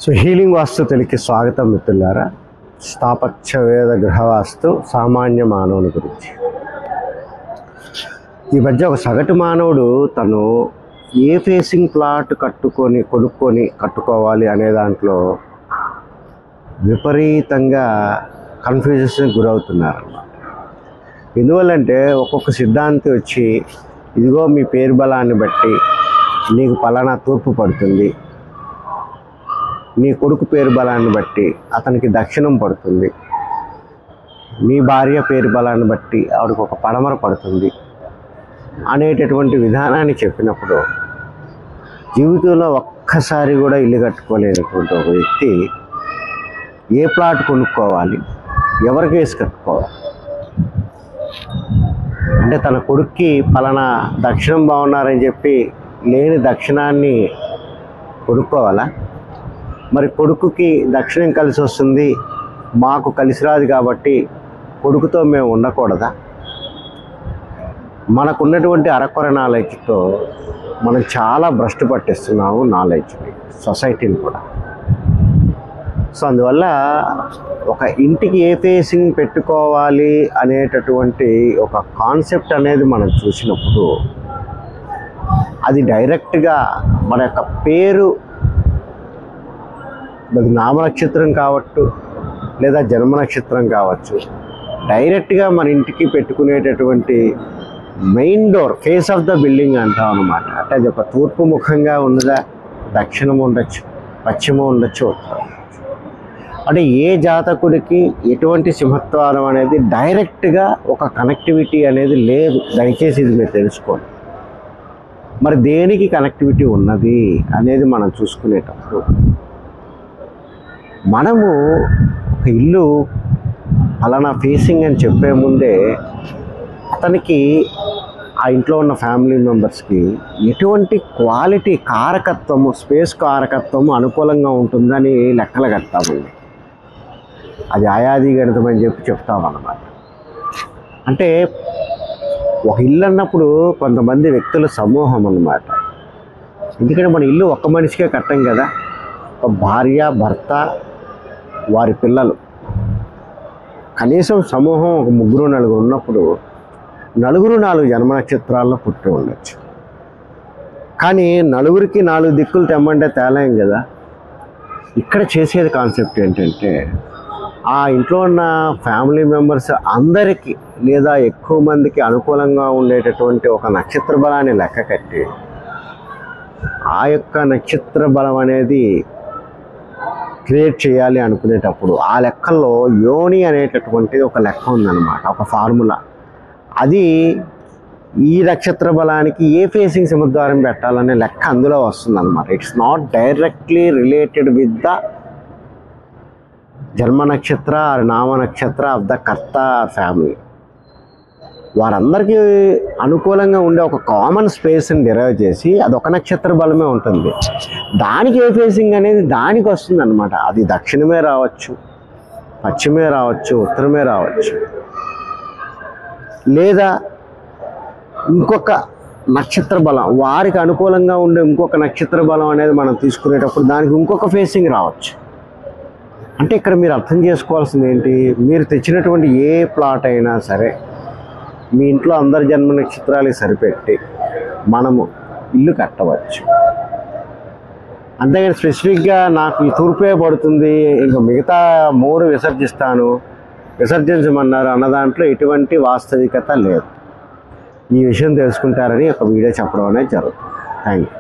So healing వాస్తు తెలుగుకి స్వాగతం మిత్రులారా. స్థాపత్య వేద గృహవాస్తు సామాన్య మానవుని గురించి. ఈ మధ్య ఒక సగటు మానవుడు తను ఏ ఫేసింగ్ ప్లాట్ కట్టుకోవాలి అనే దాంట్లో విపరీతంగా కన్ఫ్యూజన్స్కి గురవుతున్నారు. ఎందువల్లంటే ఒక్కొక్క సిద్ధాంతి వచ్చి ఇదిగో మీ పేరు బలాన్ని బట్టి నీకు పలానా తూర్పు పడుతుంది, నీ కొడుకు పేరు బలాన్ని బట్టి అతనికి దక్షిణం పడుతుంది, నీ భార్య పేరు బలాన్ని బట్టి ఆవిడకు ఒక పడమర పడుతుంది అనేటటువంటి విధానాన్ని చెప్పినప్పుడు జీవితంలో ఒక్కసారి కూడా ఇల్లు కట్టుకోలేనటువంటి ఒక వ్యక్తి ఏ ప్లాట్ కొనుక్కోవాలి, ఎవరికి వేసి కట్టుకోవాలి అంటే తన కొడుక్కి పలానా దక్షిణం బాగున్నారని చెప్పి లేని దక్షిణాన్ని కొనుక్కోవాలా? మరి కొడుకుకి దక్షిణం కలిసి వస్తుంది, మాకు కలిసి రాదు కాబట్టి కొడుకుతో మేము ఉండకూడదా? మనకున్నటువంటి అరకొర నాలెడ్జ్తో మనం చాలా భ్రష్టు పట్టిస్తున్నాము నాలెడ్జ్ని, సొసైటీని కూడా. సో అందువల్ల ఒక ఇంటికి ఏ ఫేసింగ్ పెట్టుకోవాలి అనేటటువంటి ఒక కాన్సెప్ట్ అనేది మనం చూసినప్పుడు అది డైరెక్ట్గా మన యొక్క పేరు, అది నామ నక్షత్రం కావచ్చు లేదా జన్మ నక్షత్రం కావచ్చు, డైరెక్ట్గా మన ఇంటికి పెట్టుకునేటటువంటి main door, face of the building అంటాం అన్నమాట. అంటే అది ఒక తూర్పు ముఖంగా ఉన్నదా, దక్షిణం ఉండొచ్చు, పశ్చిమం ఉండొచ్చు, ఉత్తరం. అంటే ఏ జాతకుడికి ఎటువంటి సింహద్వారం అనేది డైరెక్ట్గా ఒక కనెక్టివిటీ అనేది లేదు. దయచేసి ఇది మీరు తెలుసుకోండి. మరి దేనికి కనెక్టివిటీ ఉన్నది అనేది మనం చూసుకునేటప్పుడు మనము ఒక ఇల్లు అలానా ఫేసింగ్ అని చెప్పే ముందే అతనికి ఆ ఇంట్లో ఉన్న ఫ్యామిలీ మెంబర్స్కి ఎటువంటి క్వాలిటీ కారకత్వము, స్పేస్ కారకత్వము అనుకూలంగా ఉంటుందని లెక్కలు కడతామండి. అది ఆయాది గణితం అని చెప్పి చెప్తామన్నమాట. అంటే ఒక ఇల్లు అన్నప్పుడు కొంతమంది వ్యక్తుల సమూహం అన్నమాట. ఎందుకంటే మన ఇల్లు ఒక్క మనిషికే కట్టం కదా, ఒక భార్య, భర్త, వారి పిల్లలు, కనీసం సమూహం ఒక 3-4 ఉన్నప్పుడు 4 జన్మ నక్షత్రాల్లో పుట్టి ఉండొచ్చు. కానీ 4కి 4 దిక్కులు తెమ్మంటే తేలేం కదా. ఇక్కడ చేసేది కాన్సెప్ట్ ఏంటంటే ఆ ఇంట్లో ఉన్న ఫ్యామిలీ మెంబర్స్ అందరికీ లేదా ఎక్కువ మందికి అనుకూలంగా ఉండేటటువంటి ఒక నక్షత్ర బలాన్ని లెక్క కట్టి ఆ యొక్క నక్షత్ర బలం అనేది క్రియేట్ చేయాలి అనుకునేటప్పుడు ఆ లెక్కల్లో యోని అనేటటువంటిది ఒక లెక్క ఉందన్నమాట, ఒక ఫార్ములా. అది ఈ నక్షత్ర బలానికి ఏ ఫేసింగ్ సింహద్వారం పెట్టాలనే లెక్క అందులో వస్తుందన్నమాట. It's not directly related with the జన్మ నక్షత్ర ఆర్ నామ నక్షత్ర ఆఫ్ ద కర్త ఫ్యామిలీ. వారందరికీ అనుకూలంగా ఉండే ఒక కామన్ స్పేస్ని డిరైవ్ చేసి అదొక నక్షత్ర బలమే ఉంటుంది. దానికి ఏ ఫేసింగ్ అనేది దానికి వస్తుంది అన్నమాట. అది దక్షిణమే రావచ్చు, పశ్చిమే రావచ్చు, ఉత్తరమే రావచ్చు, లేదా ఇంకొక నక్షత్ర బలం వారికి అనుకూలంగా ఉండే ఇంకొక నక్షత్ర బలం అనేది మనం తీసుకునేటప్పుడు దానికి ఇంకొక ఫేసింగ్ రావచ్చు. అంటే ఇక్కడ మీరు అర్థం చేసుకోవాల్సింది ఏంటి, మీరు తెచ్చినటువంటి ఏ ప్లాట్ అయినా సరే మీ ఇంట్లో అందరి జన్మ నక్షత్రాలకి సరిపెట్టి మనము ఇల్లు కట్టవచ్చు. అంతేగాని స్పెసిఫిక్గా నాకు ఈ తూర్పే పడుతుంది ఇంకా మిగతా 3 విసర్జించమన్నారు అన్న దాంట్లో ఎటువంటి వాస్తవికత లేదు. ఈ విషయం తెలుసుకుంటారని ఒక వీడియో చెప్పడం అనేది జరుగుతుంది. Thank you.